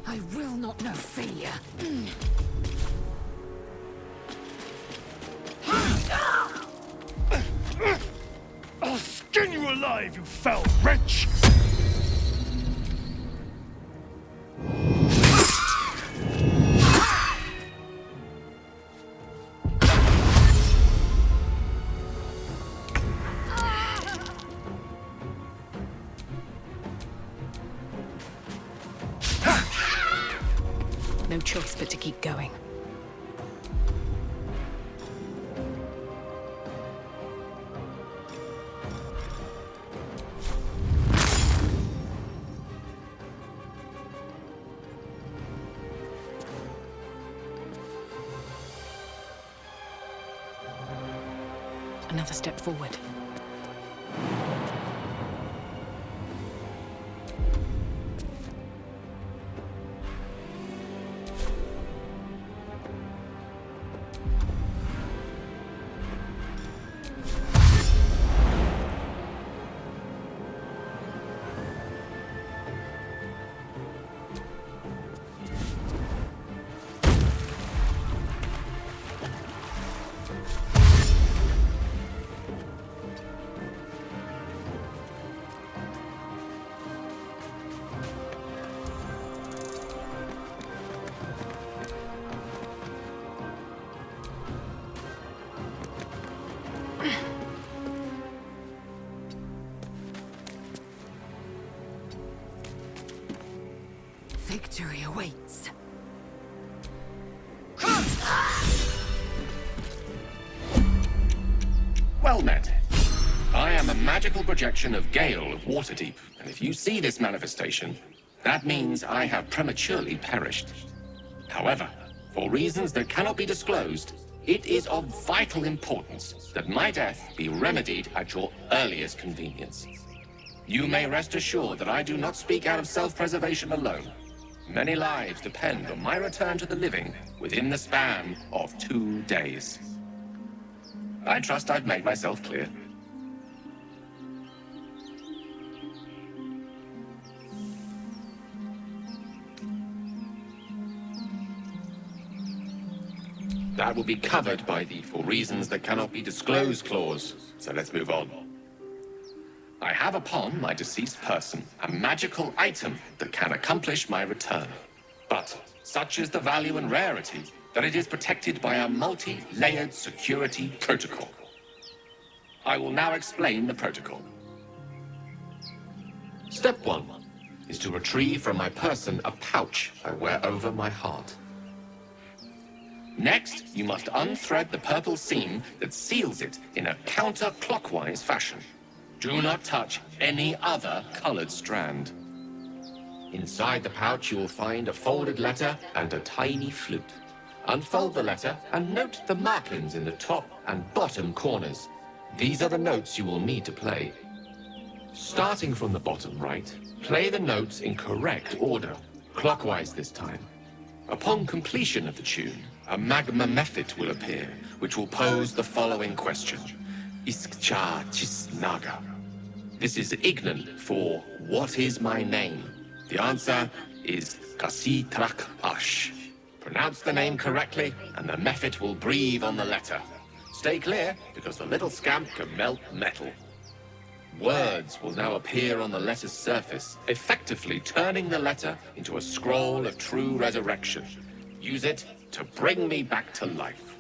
I will not know failure. I'll skin you alive, you foul wretch! No choice but to keep going. Another step forward. Victory awaits. Well met. I am a magical projection of Gale of Waterdeep, and if you see this manifestation, that means I have prematurely perished. However, for reasons that cannot be disclosed, it is of vital importance that my death be remedied at your earliest convenience. You may rest assured that I do not speak out of self-preservation alone. Many lives depend on my return to the living within the span of 2 days. I trust I've made myself clear. That will be covered by the "for reasons that cannot be disclosed" clause, so let's move on. I have upon my deceased person a magical item that can accomplish my return. But such is the value and rarity that it is protected by a multi-layered security protocol. I will now explain the protocol. Step 1 is to retrieve from my person a pouch I wear over my heart. Next, you must unthread the purple seam that seals it in a counterclockwise fashion. Do not touch any other colored strand. Inside the pouch, you will find a folded letter and a tiny flute. Unfold the letter and note the markings in the top and bottom corners. These are the notes you will need to play. Starting from the bottom right, play the notes in correct order, clockwise this time. Upon completion of the tune, a magma mephit will appear, which will pose the following question. Iskcha Chisnaga. This is Ignan for "What is my name?" The answer is Kasitrak Ash. Pronounce the name correctly, and the mephit will breathe on the letter. Stay clear, because the little scamp can melt metal. Words will now appear on the letter's surface, effectively turning the letter into a scroll of true resurrection. Use it to bring me back to life.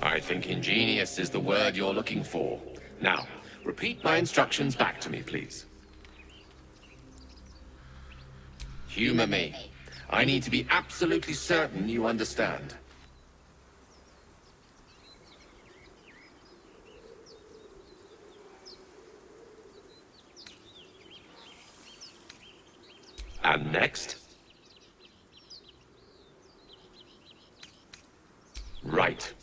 I think ingenious is the word you're looking for. Now, repeat my instructions back to me, please. Humor me. I need to be absolutely certain you understand. And next? Right.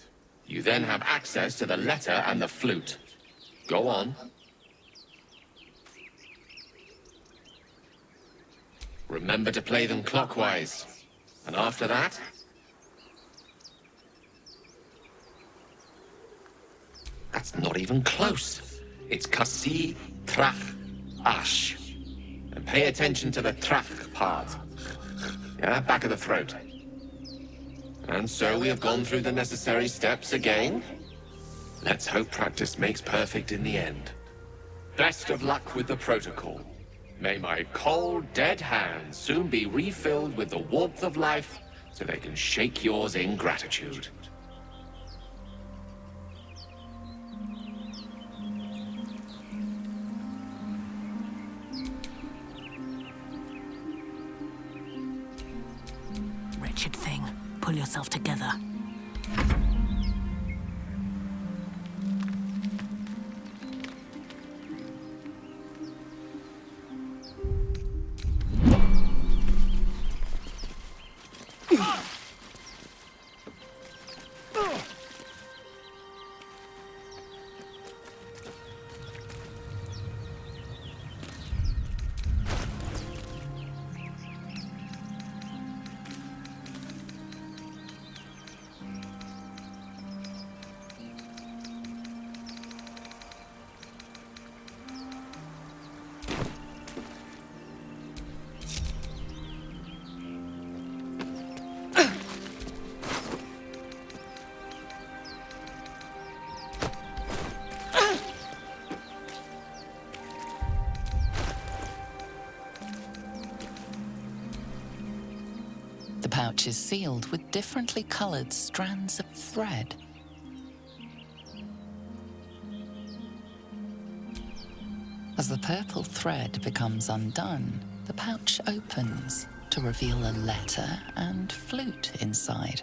You then have access to the letter and the flute. Go on. Remember to play them clockwise. And after that? That's not even close. It's kasi trach ash. And pay attention to the trach part. Yeah, back of the throat. And so we have gone through the necessary steps again. Let's hope practice makes perfect in the end. Best of luck with the protocol. May my cold, dead hands soon be refilled with the warmth of life so they can shake yours in gratitude. Wretched thing. Pull yourself together. The pouch is sealed with differently colored strands of thread. As the purple thread becomes undone, the pouch opens to reveal a letter and flute inside.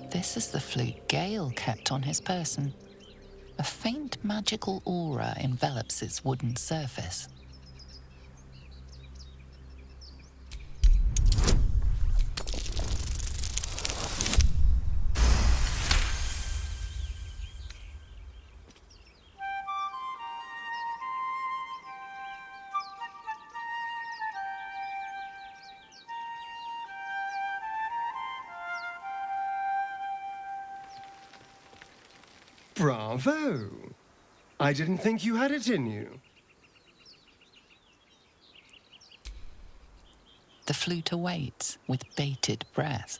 This is the flute Gale kept on his person. A faint magical aura envelops its wooden surface. Bravo! I didn't think you had it in you. The flute awaits with bated breath.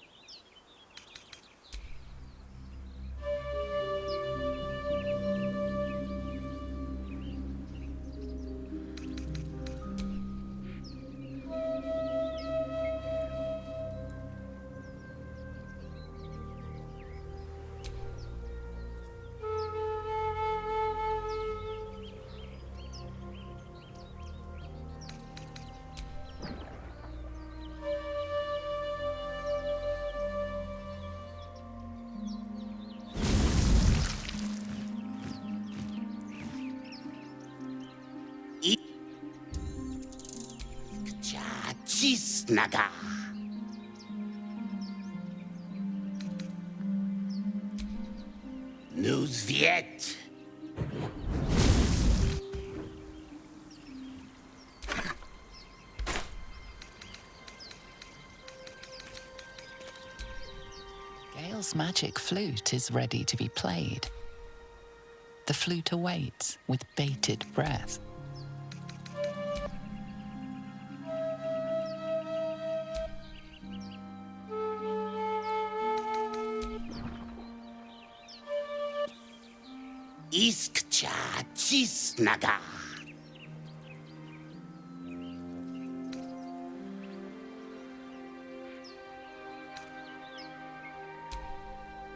Cisnaga. News Viet. Gale's magic flute is ready to be played. The flute awaits with bated breath. Iskcha Cisnaga.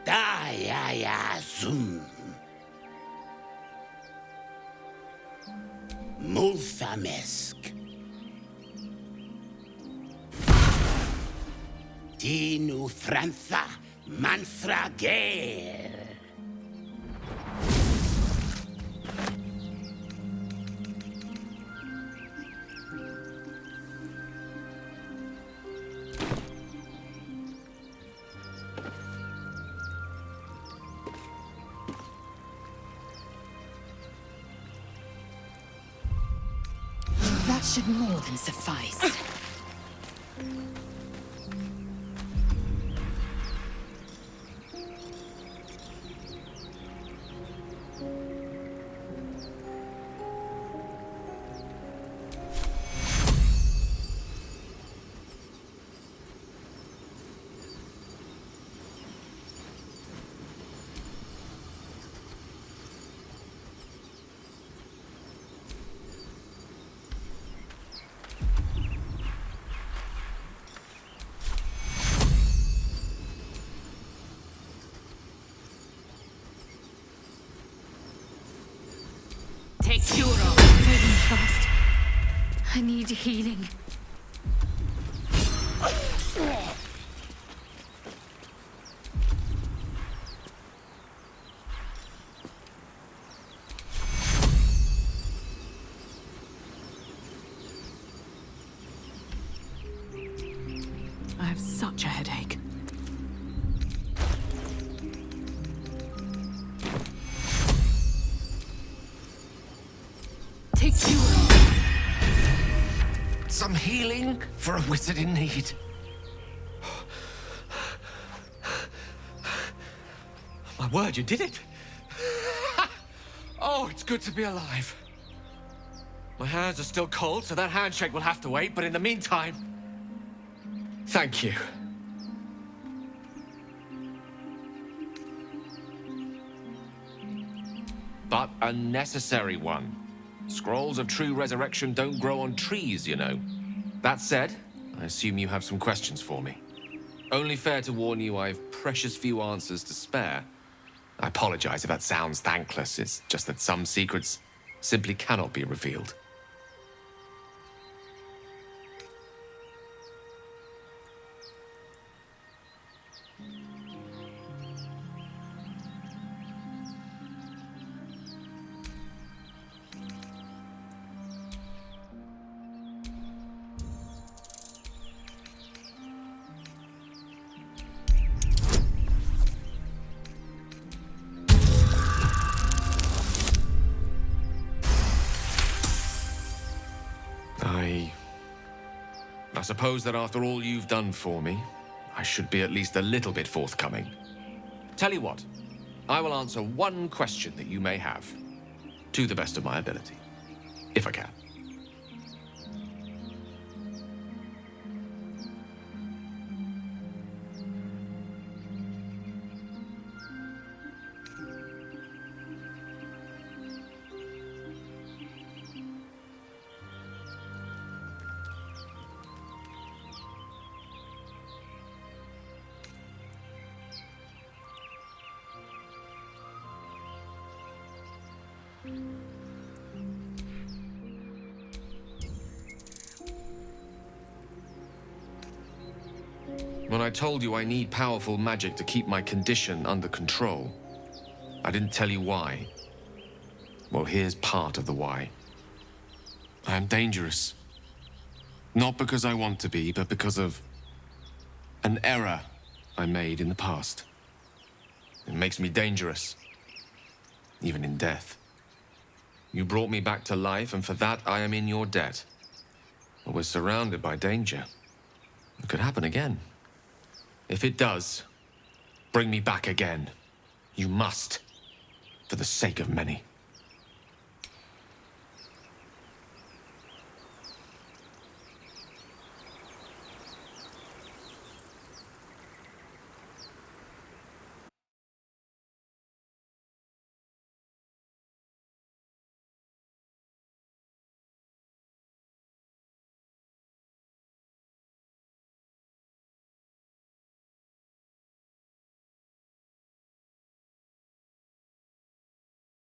Dayaya Zum. Multhamesk. Dinu Frantha Manthra Gale. That should more than suffice. Take Curo. Moving fast. I need healing. I have such a headache. Take Curo. Some healing for a wizard in need. My word, you did it! Oh, it's good to be alive. My hands are still cold, so that handshake will have to wait, but in the meantime, thank you. But a necessary one. Scrolls of true resurrection don't grow on trees, you know. That said, I assume you have some questions for me. Only fair to warn you I've precious few answers to spare. I apologize if that sounds thankless. It's just that some secrets simply cannot be revealed. I suppose that after all you've done for me, I should be at least a little bit forthcoming. Tell you what, I will answer one question that you may have, to the best of my ability, if I can. When I told you I need powerful magic to keep my condition under control, I didn't tell you why. Well, here's part of the why. I am dangerous. Not because I want to be, but because of an error I made in the past. It makes me dangerous, even in death. You brought me back to life, and for that I am in your debt. But we're surrounded by danger. It could happen again. If it does, bring me back again. You must, for the sake of many.